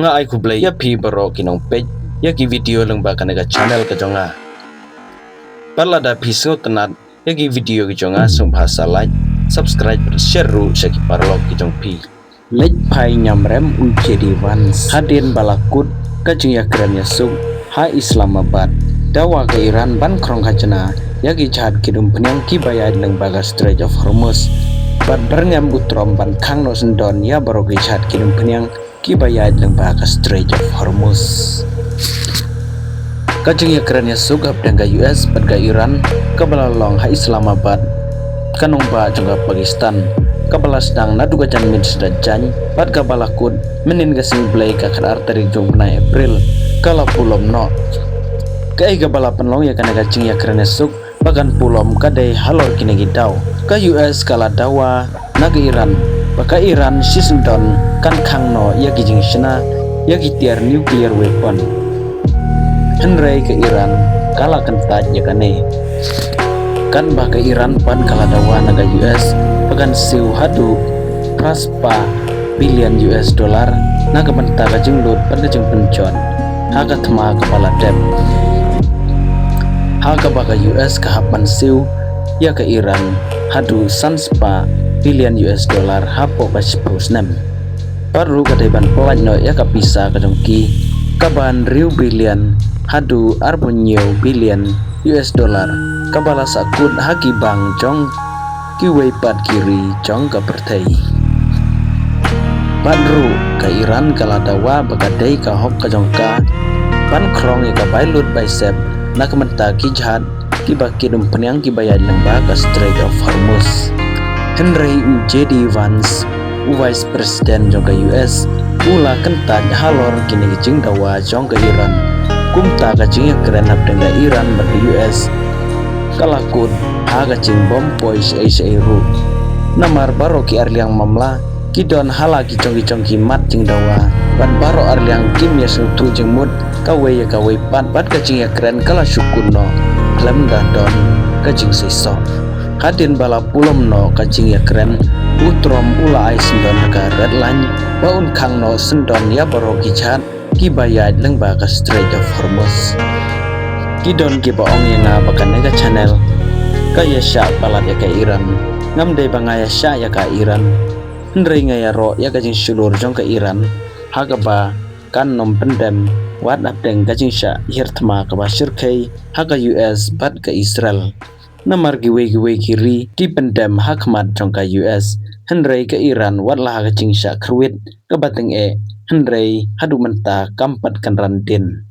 nga ai kublai ya pi baro kinong page ya ki video leng ba kanega channel ka jonga parla da piso kenat ya ki video ki jonga sung bahasa like subscribe share ru syaki parlo ki jong pi lek pai nyamrem ujedi vans hadin balakut kajing ya keren ya sung ha Islamabad dawa ke Iran ban krong hajana ya ki jahat kidum penyang ki bayad leng baga Strait of Hormuz ban berngam utrom ban kang no sendon ya baro ki jahat kidum penyang ki bayad leng baga Strait of Hormuz kajing ya keren ya sugap dengga US pada Iran kebalalong ha Islamabad kanong ba juga Pakistan kabala sedang nadu gajan min sudah jan pat kabalakut menin gasing blay kakar arteri jong na April kala pulom no kai kabala penlong ya kana gacing ya keren suk bagan pulom kadai halor kini gidau ka US kala dawa naga Iran baka Iran sisendon kan kang no ya gijing shina ya gitiar nuclear weapon henrei ke Iran kala kentat ya kane kan baka Iran pan kala dawa naga US bagan siu hadu praspa billion US dollar naga benta gajing lut pada jeng pencon haga thema kepala dep haga baka US kahapan siu ya ke Iran hadu sanspa billion US dollar hapo pasipus nem baru kadaiban pelajno ya kapisa kadongki kaban riu billion hadu arbonyo billion US dollar kabala sakut haki bang jong kiwei pat kiri jong ka pertai badru ka Iran kala dawa bagadai ka hok ka jongka ban krong ya ka bailut baisep na kementa ki jahat ki bakidum penyang ki bayad lembah ka Strait of Hormuz Henry J.D. Vance Vice President jong ka US ula kentat halor kini jing dawa jong ka Iran kumta ka jing keren hap dengan Iran bagi US kalakut haga cing bom pois ru namar baro ki arliang mamla kidon hala ki congki mat cing dawa ban baro arliang kim ya sutu jing mut kawe ya kawe pat ka cing ya keren kala syukun no lem don ka cing seiso hadin bala pulom no ka cing ya keren utrom ula ai sendon ka red line baun kang no sendon ya baro ki chat ki bayad leng ba ka Strait of Hormuz kidon ki baong yang ngabakan nega channel kaya sya balat ya ka Iran ngamdai bangaya sya ya ka Iran hendrei ngaya ro ya kajing syulur jong ka Iran haga ba kan nom pendem wat abdeng kajing sya hirtma ka ba syirkai haga US bat ka Israel namar giwe kiri di pendem hakmat jong ka US hendrei ka Iran wat lah kajing sya kerwit ka bateng hendrei hadu menta kampat kan randin